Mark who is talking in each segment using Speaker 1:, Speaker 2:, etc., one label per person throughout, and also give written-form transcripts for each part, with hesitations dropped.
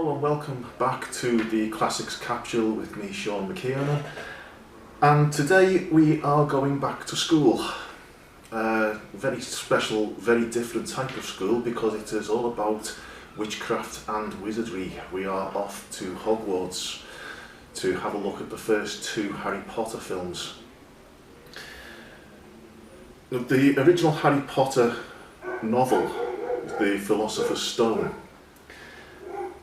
Speaker 1: Hello and welcome back to the Classics Capsule with me, Sean McKiernan. And today we are going back to school. Very special, very different type of school because it is all about witchcraft and wizardry. We are off to Hogwarts to have a look at the first two Harry Potter films. The original Harry Potter novel, The Philosopher's Stone,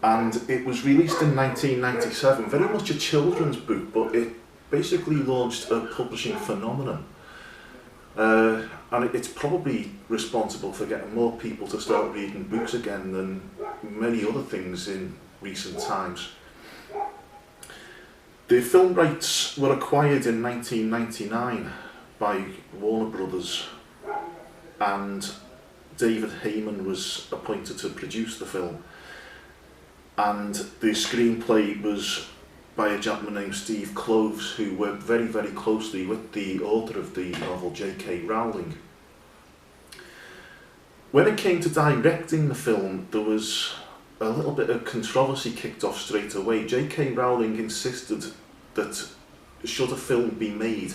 Speaker 1: and it was released in 1997, very much a children's book, but it basically launched a publishing phenomenon. And it's probably responsible for getting more people to start reading books again than many other things in recent times. The film rights were acquired in 1999 by Warner Brothers, and David Heyman was appointed to produce the film. And the screenplay was by a gentleman named Steve Kloves, who worked very, very closely with the author of the novel, J.K. Rowling. When it came to directing the film, there was a little bit of controversy kicked off straight away. J.K. Rowling insisted that should a film be made,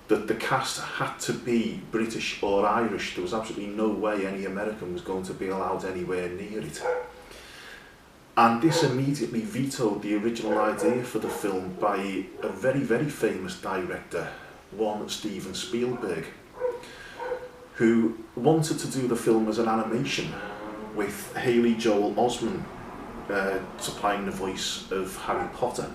Speaker 1: that the cast had to be British or Irish. There was absolutely no way any American was going to be allowed anywhere near it. And this immediately vetoed the original idea for the film by a very, very famous director, one Steven Spielberg, who wanted to do the film as an animation, with Haley Joel Osment supplying the voice of Harry Potter.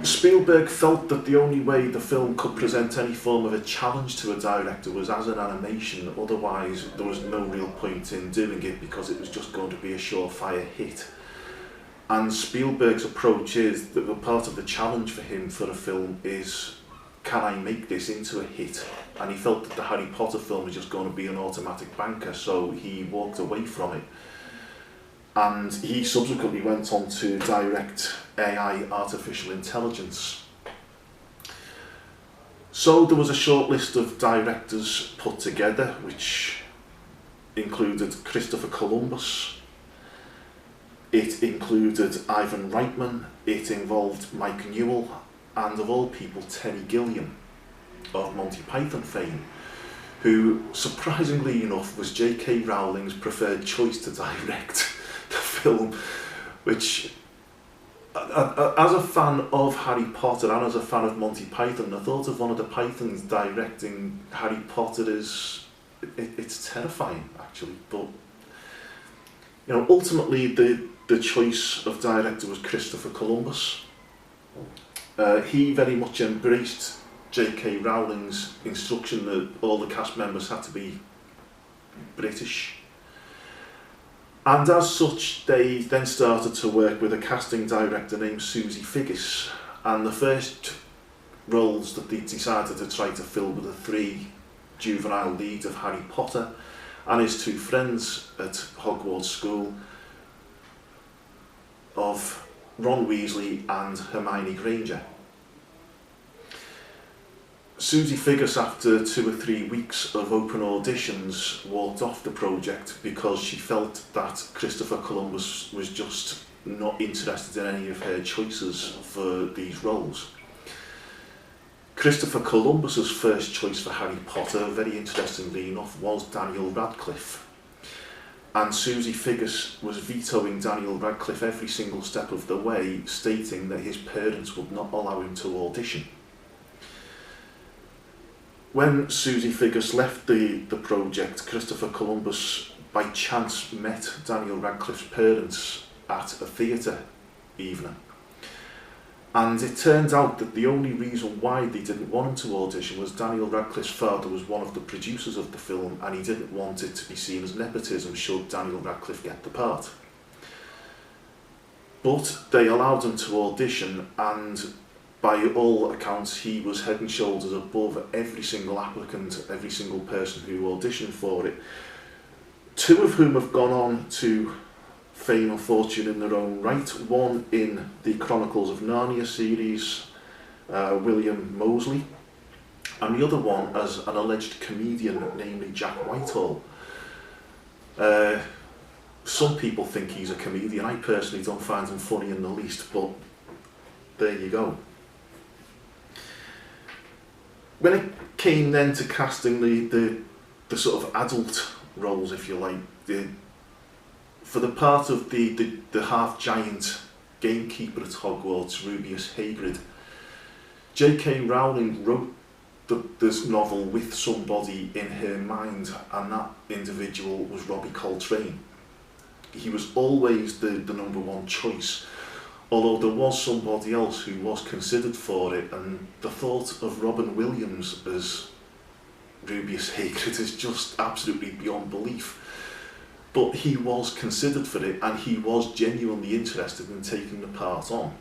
Speaker 1: Spielberg felt that the only way the film could present any form of a challenge to a director was as an animation, otherwise there was no real point in doing it because it was just going to be a surefire hit. And Spielberg's approach is that the part of the challenge for him for a film is, can I make this into a hit? And he felt that the Harry Potter film was just going to be an automatic banker, so he walked away from it. And he subsequently went on to direct AI, artificial intelligence. So there was a short list of directors put together, which included Christopher Columbus, it included Ivan Reitman, it involved Mike Newell, and of all people, Terry Gilliam of Monty Python fame, who, surprisingly enough, was J.K. Rowling's preferred choice to direct the film, which, as a fan of Harry Potter and as a fan of Monty Python, the thought of one of the Pythons directing Harry Potter it's terrifying, actually. But you know, ultimately the choice of director was Christopher Columbus. He very much embraced J.K. Rowling's instruction that all the cast members had to be British. And as such, they then started to work with a casting director named Susie Figgis, and the first roles that they decided to try to fill were the three juvenile leads of Harry Potter and his two friends at Hogwarts School of Ron Weasley and Hermione Granger. Susie Figgis, after 2 or 3 weeks of open auditions, walked off the project because she felt that Christopher Columbus was just not interested in any of her choices for these roles. Christopher Columbus's first choice for Harry Potter, very interestingly enough, was Daniel Radcliffe. And Susie Figgis was vetoing Daniel Radcliffe every single step of the way, stating that his parents would not allow him to audition. When Susie Figgis left the project, Christopher Columbus by chance met Daniel Radcliffe's parents at a theatre evening. And it turned out that the only reason why they didn't want him to audition was Daniel Radcliffe's father was one of the producers of the film, and he didn't want it to be seen as nepotism should Daniel Radcliffe get the part. But they allowed him to audition, and by all accounts, he was head and shoulders above every single applicant, every single person who auditioned for it. 2 of whom have gone on to fame and fortune in their own right. One in the Chronicles of Narnia series, William Moseley, and the other one as an alleged comedian, namely Jack Whitehall. some people think he's a comedian. I personally don't find him funny in the least, but there you go. When it came then to casting the sort of adult roles, if you like, for the part of the half-giant gamekeeper at Hogwarts, Rubeus Hagrid, J.K. Rowling wrote this novel with somebody in her mind, and that individual was Robbie Coltrane. He was always the number one choice, although there was somebody else who was considered for it, and the thought of Robin Williams as Rubeus Hagrid is just absolutely beyond belief. But he was considered for it, and he was genuinely interested in taking the part on.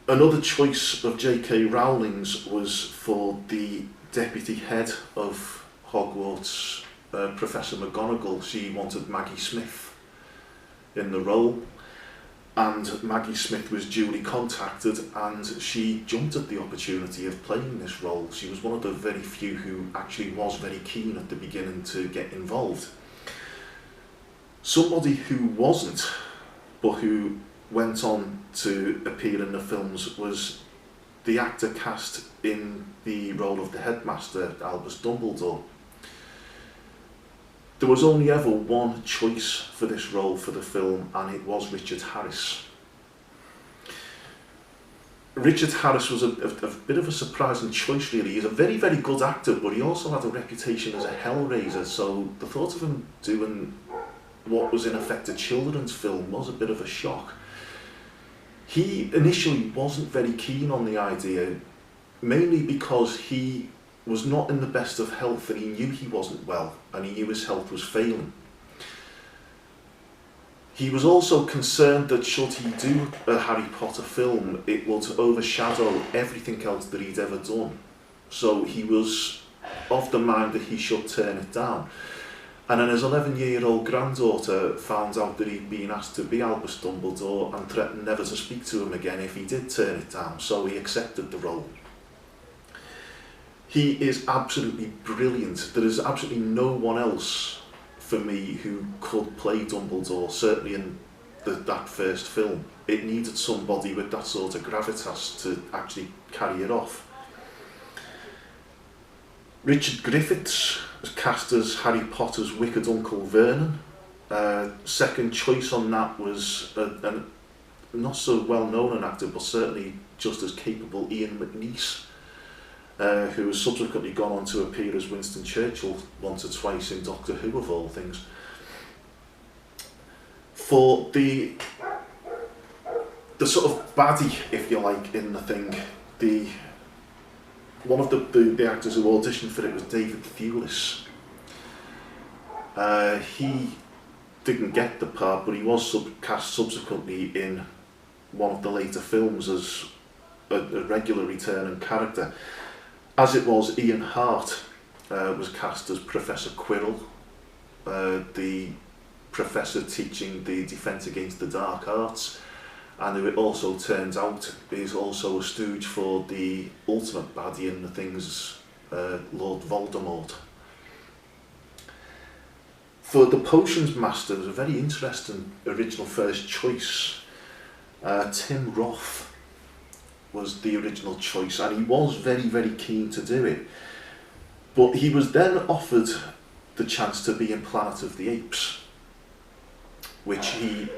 Speaker 1: Another choice of J.K. Rowling's was for the deputy head of Hogwarts, Professor McGonagall. She wanted Maggie Smith in the role, and Maggie Smith was duly contacted, and she jumped at the opportunity of playing this role. She was one of the very few who actually was very keen at the beginning to get involved. Somebody who wasn't, but who went on to appear in the films, was the actor cast in the role of the headmaster, Albus Dumbledore. There was only ever one choice for this role for the film, and it was Richard Harris. Richard Harris was a bit of a surprising choice, really. He's a very, very good actor, but he also had a reputation as a hellraiser, so the thought of him doing what was in effect a children's film was a bit of a shock. He initially wasn't very keen on the idea, mainly because he was not in the best of health, and he knew he wasn't well, and he knew his health was failing. He was also concerned that should he do a Harry Potter film, it would overshadow everything else that he'd ever done. So he was of the mind that he should turn it down. And then his 11-year-old granddaughter found out that he'd been asked to be Albus Dumbledore and threatened never to speak to him again if he did turn it down, so he accepted the role. He is absolutely brilliant. There is absolutely no one else for me who could play Dumbledore, certainly in that first film. It needed somebody with that sort of gravitas to actually carry it off. Richard Griffiths was cast as Harry Potter's wicked Uncle Vernon. Second choice on that was a not so well known an actor, but certainly just as capable, Ian McNeice, who has subsequently gone on to appear as Winston Churchill once or twice in Doctor Who, of all things. For the sort of baddie, if you like, in the thing, one of the actors who auditioned for it was David Thewlis. He didn't get the part, but he was cast subsequently in one of the later films as a regular returning character. As it was, Ian Hart was cast as Professor Quirrell, the professor teaching the Defence Against the Dark Arts, and who it also turns out is also a stooge for the ultimate baddie in the things, Lord Voldemort. For the Potions Master, there was a very interesting original first choice. Tim Roth was the original choice, and he was very, very keen to do it. But he was then offered the chance to be in Planet of the Apes, which he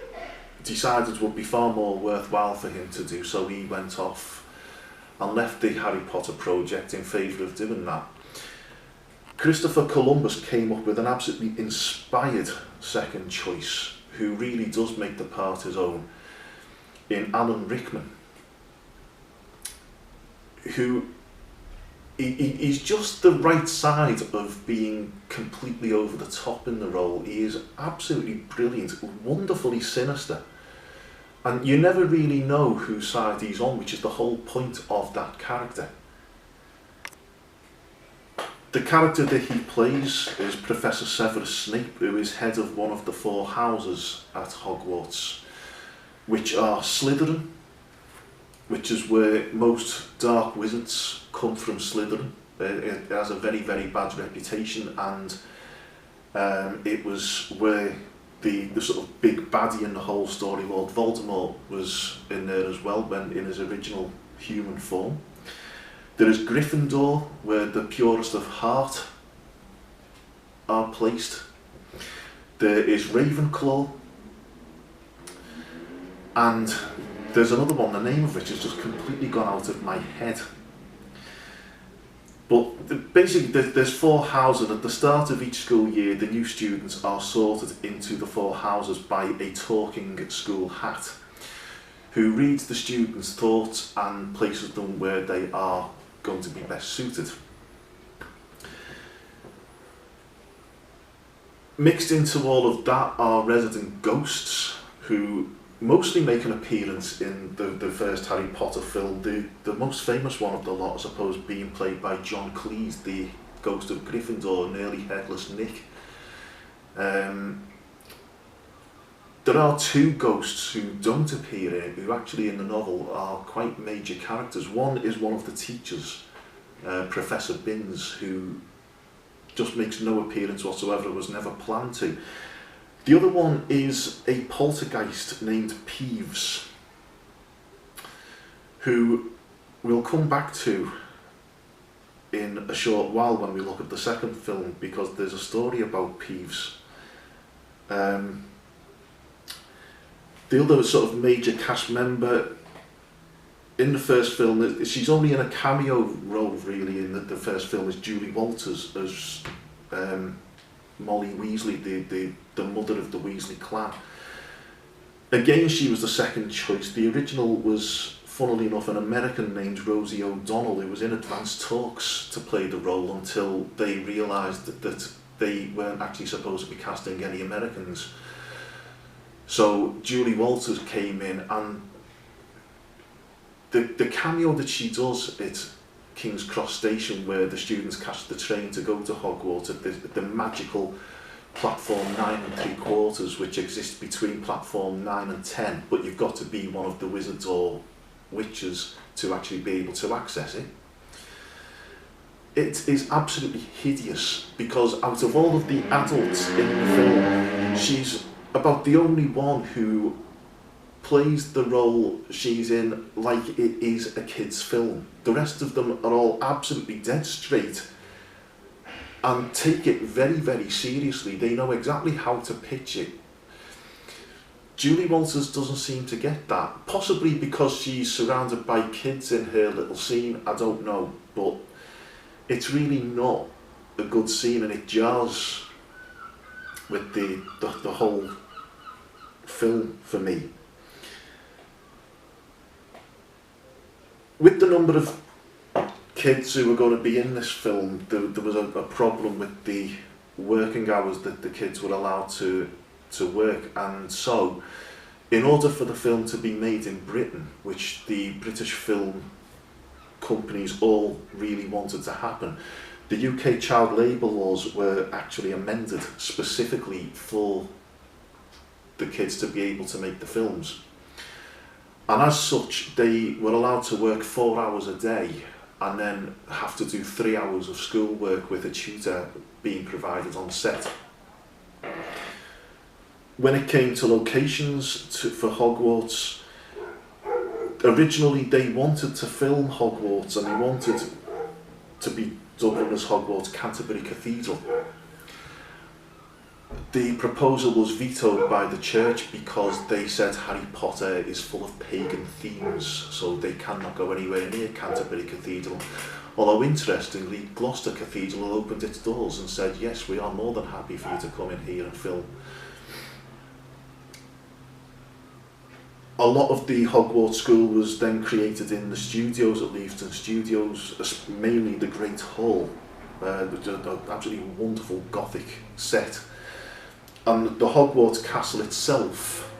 Speaker 1: decided would be far more worthwhile for him to do, so he went off and left the Harry Potter project in favour of doing that. Christopher Columbus came up with an absolutely inspired second choice, who really does make the part his own, in Alan Rickman, who he's just the right side of being completely over the top in the role. He is absolutely brilliant, wonderfully sinister, and you never really know whose side he's on, which is the whole point of that character. The character that he plays is Professor Severus Snape, who is head of one of the 4 houses at Hogwarts, which are Slytherin, which is where most dark wizards come from. Slytherin. It has a very, very bad reputation, and It was where the sort of big baddie in the whole story, Lord Voldemort, was in there as well, when in his original human form. There is Gryffindor, where the purest of heart are placed. There is Ravenclaw, and there's another one, the name of which has just completely gone out of my head. But basically there's 4 houses. At the start of each school year, the new students are sorted into the 4 houses by a talking school hat, who reads the students' thoughts and places them where they are going to be best suited. Mixed into all of that are resident ghosts, who mostly make an appearance in the first Harry Potter film. The most famous one of the lot, I suppose, being played by John Cleese, the ghost of Gryffindor, nearly headless Nick. There are 2 ghosts who don't appear here, who actually in the novel are quite major characters. One is one of the teachers, Professor Binns, who just makes no appearance whatsoever, was never planned to. The other one is a poltergeist named Peeves, who we'll come back to in a short while when we look at the second film, because there's a story about Peeves. The other sort of major cast member in the first film, she's only in a cameo role really in the first film, is Julie Walters as Molly Weasley, the mother of the Weasley clan. Again, she was the second choice. The original was, funnily enough, an American named Rosie O'Donnell, who was in advanced talks to play the role until they realised that they weren't actually supposed to be casting any Americans. So Julie Walters came in, and the cameo that she does at King's Cross Station, where the students catch the train to go to Hogwarts at the magical platform 9 3/4, which exists between platform 9 and 10, but you've got to be one of the wizards or witches to actually be able to access it. It is absolutely hideous, because out of all of the adults in the film, she's about the only one who plays the role she's in like it is a kid's film. The rest of them are all absolutely dead straight and take it very, very seriously. They know exactly how to pitch it. Julie Walters doesn't seem to get that, possibly because she's surrounded by kids in her little scene, I don't know, but it's really not a good scene, and it jars with the whole film for me. With the number of kids who were going to be in this film, there was a problem with the working hours that the kids were allowed to work, and so in order for the film to be made in Britain, which the British film companies all really wanted to happen, the UK child labour laws were actually amended specifically for the kids to be able to make the films. And as such, they were allowed to work 4 hours a day and then have to do 3 hours of schoolwork with a tutor being provided on set. When it came to locations for Hogwarts, originally they wanted to film Hogwarts and they wanted to be dubbed as Hogwarts Canterbury Cathedral. The proposal was vetoed by the church because they said Harry Potter is full of pagan themes, so they cannot go anywhere near Canterbury Cathedral. Although interestingly, Gloucester Cathedral opened its doors and said, yes, we are more than happy for you to come in here and film. A lot of the Hogwarts school was then created in the studios at Leavesden Studios, mainly the Great Hall, the absolutely wonderful Gothic set. And the Hogwarts castle itself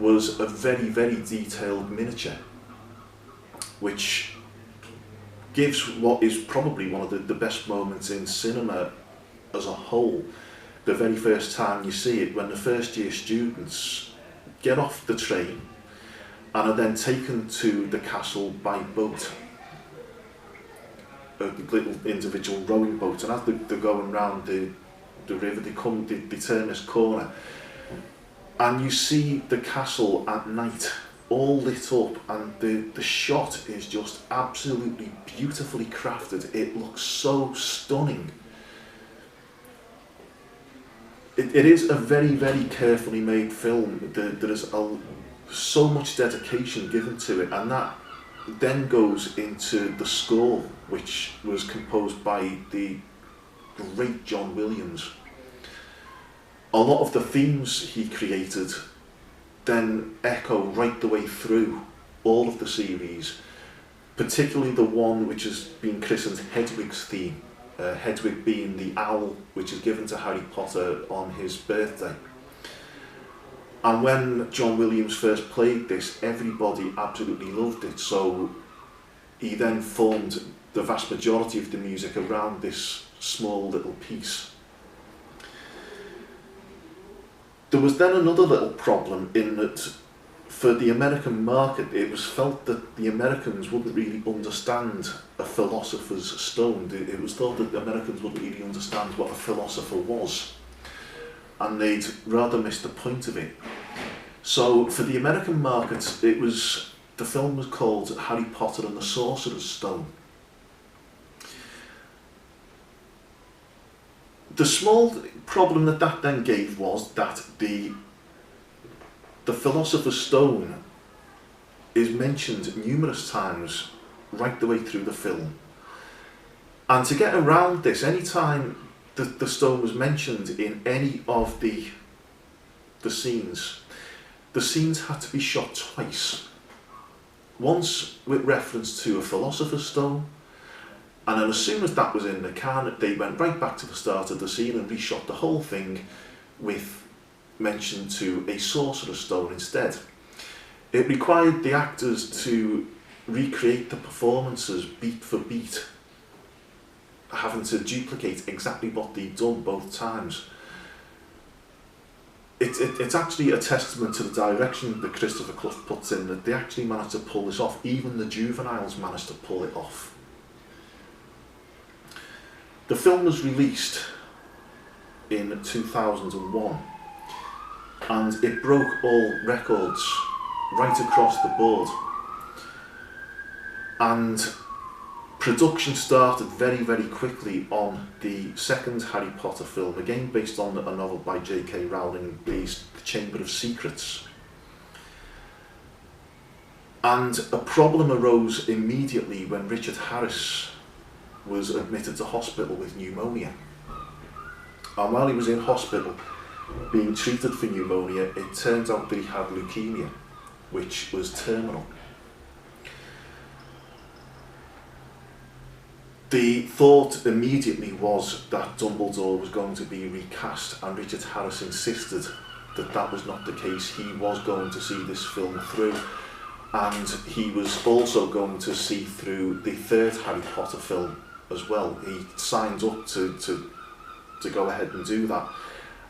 Speaker 1: was a very, very detailed miniature, which gives what is probably one of the best moments in cinema as a whole. The very first time you see it, when the first year students get off the train and are then taken to the castle by boat, a little individual rowing boat, and as they're going round the the river, they turn this corner, and you see the castle at night, all lit up, and the shot is just absolutely beautifully crafted. It looks so stunning. It is a very, very carefully made film. There is so much dedication given to it, and that then goes into the score, which was composed by the great John Williams. A lot of the themes he created then echo right the way through all of the series, particularly the one which has been christened Hedwig's theme, Hedwig being the owl which is given to Harry Potter on his birthday. And when John Williams first played this, everybody absolutely loved it, so he then formed the vast majority of the music around this small little piece. There was then another little problem in that for the American market, it was felt that the Americans wouldn't really understand a philosopher's stone. It was thought that the Americans wouldn't really understand what a philosopher was, and they'd rather miss the point of it. So for the American market, the film was called Harry Potter and the Sorcerer's Stone. The small problem that then gave was that the Philosopher's Stone is mentioned numerous times right the way through the film. And to get around this, any time the stone was mentioned in any of the scenes had to be shot twice. Once with reference to a Philosopher's Stone, and then as soon as that was in the can, they went right back to the start of the scene and reshot the whole thing with mention to a Sorcerer's Stone instead. It required the actors to recreate the performances beat for beat, having to duplicate exactly what they'd done both times. It's actually a testament to the direction that Christopher Clough puts in, that they actually managed to pull this off. Even the juveniles managed to pull it off. The film was released in 2001, and it broke all records right across the board. And production started very, very quickly on the second Harry Potter film, again based on a novel by J.K. Rowling, The Chamber of Secrets. And a problem arose immediately when Richard Harris was admitted to hospital with pneumonia. And while he was in hospital being treated for pneumonia, it turns out that he had leukemia, which was terminal. The thought immediately was that Dumbledore was going to be recast, and Richard Harris insisted that that was not the case. He was going to see this film through, and he was also going to see through the third Harry Potter film as well. He signed up to go ahead and do that,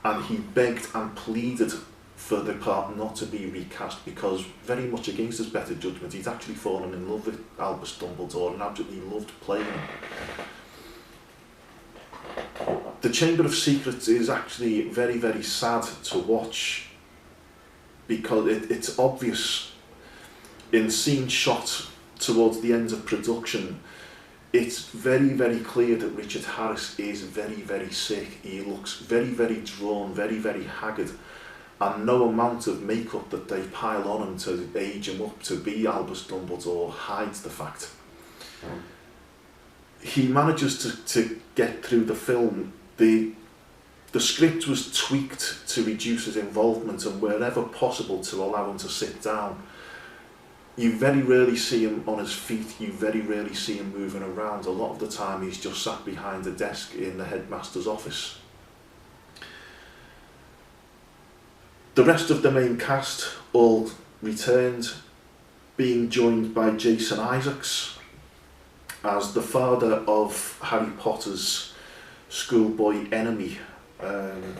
Speaker 1: and he begged and pleaded for the part not to be recast, because very much against his better judgment, he'd actually fallen in love with Albus Dumbledore and absolutely loved playing him. The Chamber of Secrets is actually very, very sad to watch, because it's obvious in scenes shot towards the end of production. It's very, very clear that Richard Harris is very, very sick. He looks very, very drawn, very, very haggard, and no amount of makeup that they pile on him to age him up to be Albus Dumbledore hides the fact. He manages to get through the film. The script was tweaked to reduce his involvement, and wherever possible to allow him to sit down. You very rarely see him on his feet, you very rarely see him moving around. A lot of the time he's just sat behind a desk in the headmaster's office. The rest of the main cast all returned, being joined by Jason Isaacs as the father of Harry Potter's schoolboy enemy. An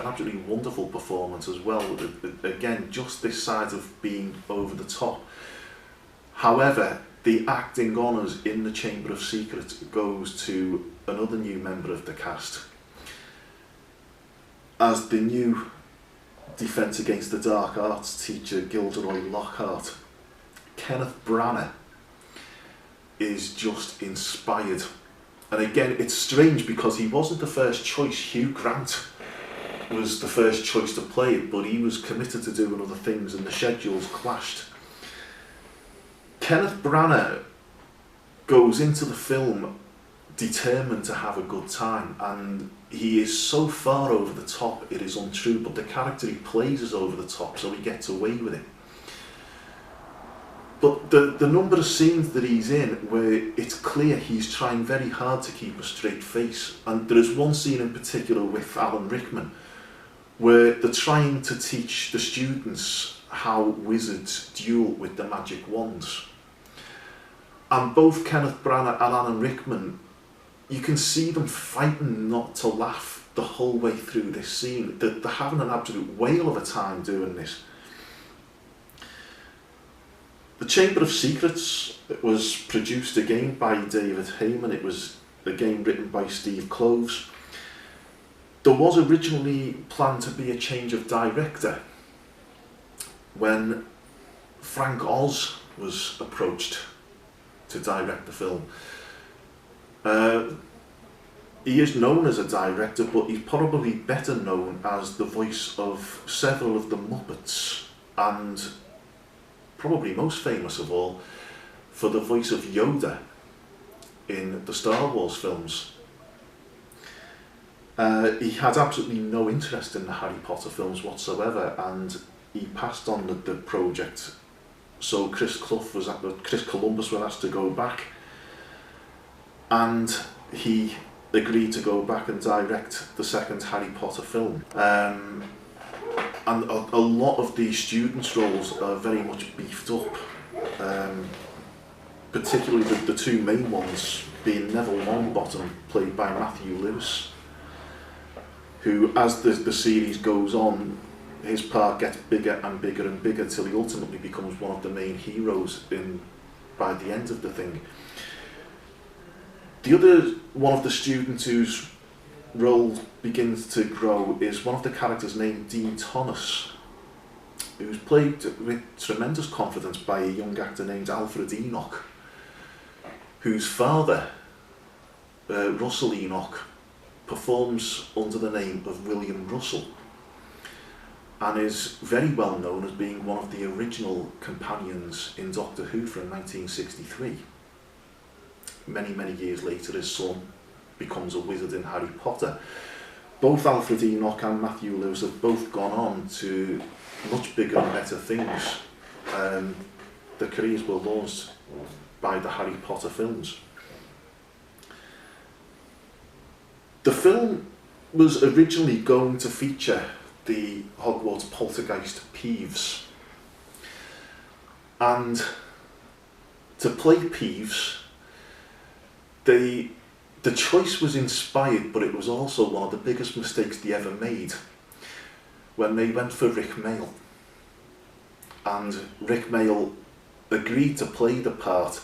Speaker 1: absolutely wonderful performance as well. Again, just this side of being over the top. However, the acting honours in the Chamber of Secrets goes to another new member of the cast. as the new Defence Against the Dark Arts teacher, Gilderoy Lockhart, Kenneth Branagh is just inspired. And again, it's strange because he wasn't the first choice. Hugh Grant was the first choice to play it, but he was committed to doing other things and the schedules clashed. Kenneth Branagh goes into the film determined to have a good time, and he is so far over the top it is untrue, but the character he plays is over the top, so he gets away with it. But the number of scenes that he's in where it's clear he's trying very hard to keep a straight face, and there is one scene in particular with Alan Rickman where they're trying to teach the students how wizards duel with the magic wands. And both Kenneth Branagh and Alan Rickman, you can see them fighting not to laugh the whole way through this scene. They're having an absolute whale of a time doing this. The Chamber of Secrets was produced again by David Heyman. It was again written by Steve Kloves. There was originally planned to be a change of director when Frank Oz was approached to direct the film. He is known as a director, but he's probably better known as the voice of several of the Muppets, and probably most famous of all for the voice of Yoda in the Star Wars films. He had absolutely no interest in the Harry Potter films whatsoever, and he passed on the project. So Chris Columbus was asked to go back, and he agreed to go back and direct the second Harry Potter film. And a lot of the students' roles are very much beefed up, particularly the two main ones being Neville Longbottom, played by Matthew Lewis, who, as the series goes on, his part gets bigger and bigger and bigger till he ultimately becomes one of the main heroes by the end of the thing. The other one of the students whose role begins to grow is one of the characters named Dean Thomas, who's played with tremendous confidence by a young actor named Alfred Enoch, whose father, Russell Enoch, performs under the name of William Russell and is very well known as being one of the original companions in Doctor Who from 1963. Many years later, his son becomes a wizard in Harry Potter. Both Alfred Enoch and Matthew Lewis have both gone on to much bigger and better things. Their careers were launched by the Harry Potter films. The film was originally going to feature the Hogwarts poltergeist Peeves, and to play Peeves, the choice was inspired, but it was also one of the biggest mistakes they ever made when they went for Rick Mayall. And Rick Mayall agreed to play the part,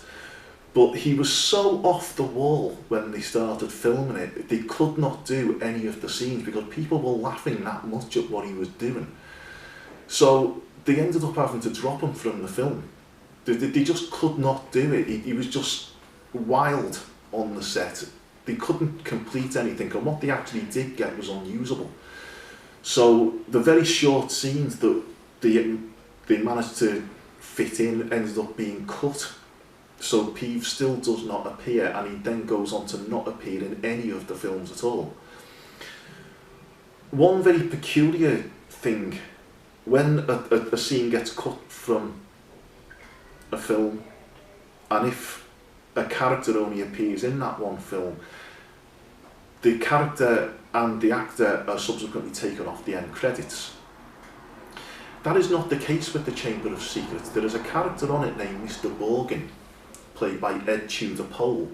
Speaker 1: but he was so off the wall when they started filming it, they could not do any of the scenes because people were laughing that much at what he was doing. So they ended up having to drop him from the film. They just could not do it. He was just wild on the set. They couldn't complete anything, and what they actually did get was unusable. So the very short scenes that they managed to fit in ended up being cut. So Peeves still does not appear, and he then goes on to not appear in any of the films at all. One very peculiar thing, when a scene gets cut from a film, and if a character only appears in that one film, the character and the actor are subsequently taken off the end credits. That is not the case with the Chamber of Secrets. There is a character on it named Mr. Borgin, played by Ed Tudor Pole,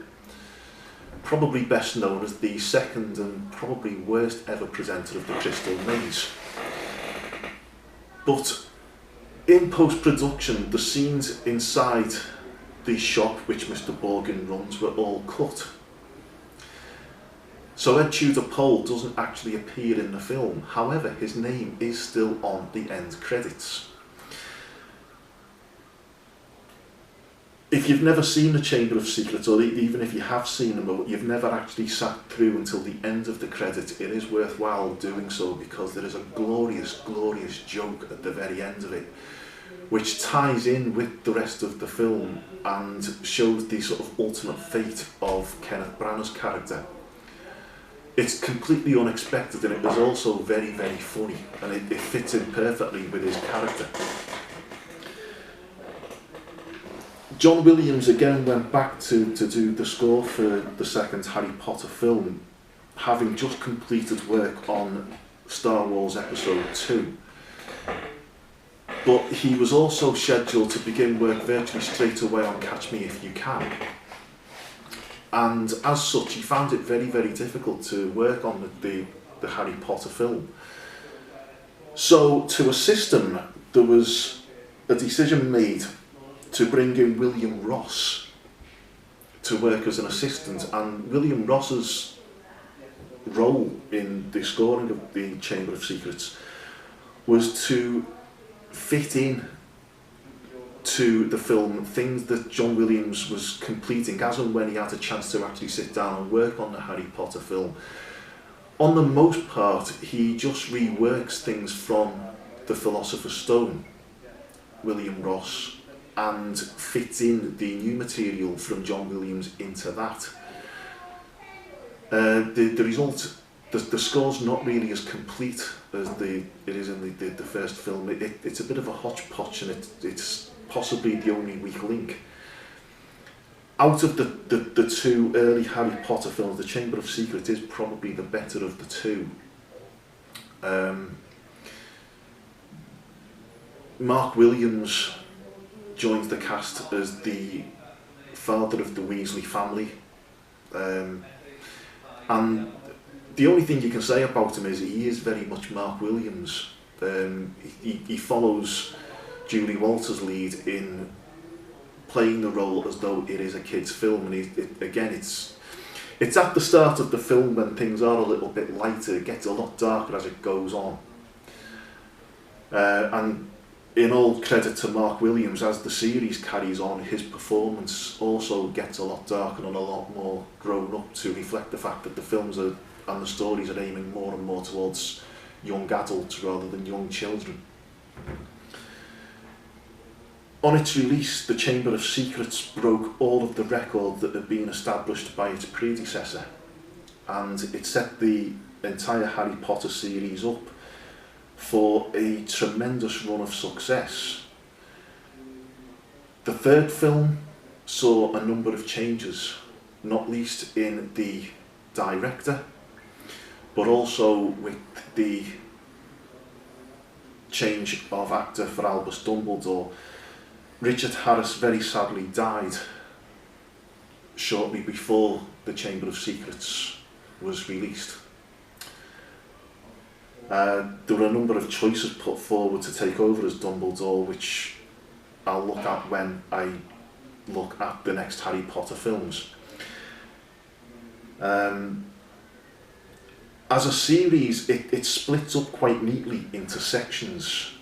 Speaker 1: probably best known as the second and probably worst ever presenter of the Crystal Maze. But in post-production, the scenes inside the shop which Mr. Borgin runs were all cut. So Ed Tudor Pole doesn't actually appear in the film, however his name is still on the end credits. If you've never seen The Chamber of Secrets, or even if you have seen them, but you've never actually sat through until the end of the credits, it is worthwhile doing so, because there is a glorious, glorious joke at the very end of it, which ties in with the rest of the film and shows the sort of ultimate fate of Kenneth Branagh's character. It's completely unexpected, and it was also very, very funny, and it fits in perfectly with his character. John Williams again went back to do the score for the second Harry Potter film, having just completed work on Star Wars Episode 2. But he was also scheduled to begin work virtually straight away on Catch Me If You Can. And as such, he found it very, very difficult to work on the Harry Potter film. So to assist him, there was a decision made to bring in William Ross to work as an assistant, and William Ross's role in the scoring of the Chamber of Secrets was to fit in to the film things that John Williams was completing as and when he had a chance to actually sit down and work on the Harry Potter film. On the most part, he just reworks things from the Philosopher's Stone, William Ross, and fits in the new material from John Williams into that. The result, the score's not really as complete as it is in the first film. It's a bit of a hodgepodge, and it's possibly the only weak link. Out of the two early Harry Potter films, The Chamber of Secrets is probably the better of the two. Mark Williams joins the cast as the father of the Weasley family, and the only thing you can say about him is he is very much Mark Williams. He follows Julie Walters' lead in playing the role as though it is a kid's film, and it's at the start of the film when things are a little bit lighter. It gets a lot darker as it goes on, and in all credit to Mark Williams, as the series carries on, his performance also gets a lot darker and a lot more grown up to reflect the fact that the films and the stories are aiming more and more towards young adults rather than young children. On its release, The Chamber of Secrets broke all of the records that had been established by its predecessor, and it set the entire Harry Potter series up for a tremendous run of success. The third film saw a number of changes, not least in the director, but also with the change of actor for Albus Dumbledore. Richard Harris very sadly died shortly before The Chamber of Secrets was released. There were a number of choices put forward to take over as Dumbledore, which I'll look at when I look at the next Harry Potter films. As a series, it splits up quite neatly into sections,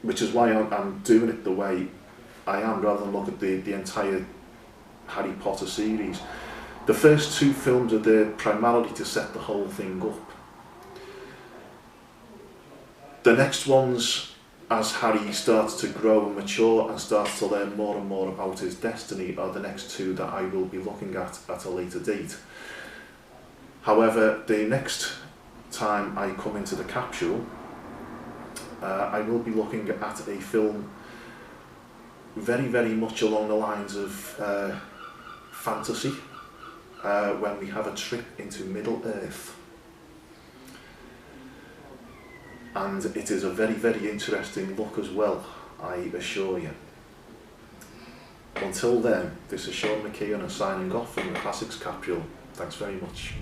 Speaker 1: which is why I'm doing it the way I am, rather than look at the entire Harry Potter series. The first two films are there primarily to set the whole thing up. The next ones, as Harry starts to grow and mature and starts to learn more and more about his destiny, are the next two that I will be looking at a later date. However, the next time I come into the capsule, I will be looking at a film very, very much along the lines of fantasy, when we have a trip into Middle-earth. And it is a very, very interesting look as well, I assure you. Until then, this is Sean McKeon signing off from the Classics Capsule. Thanks very much.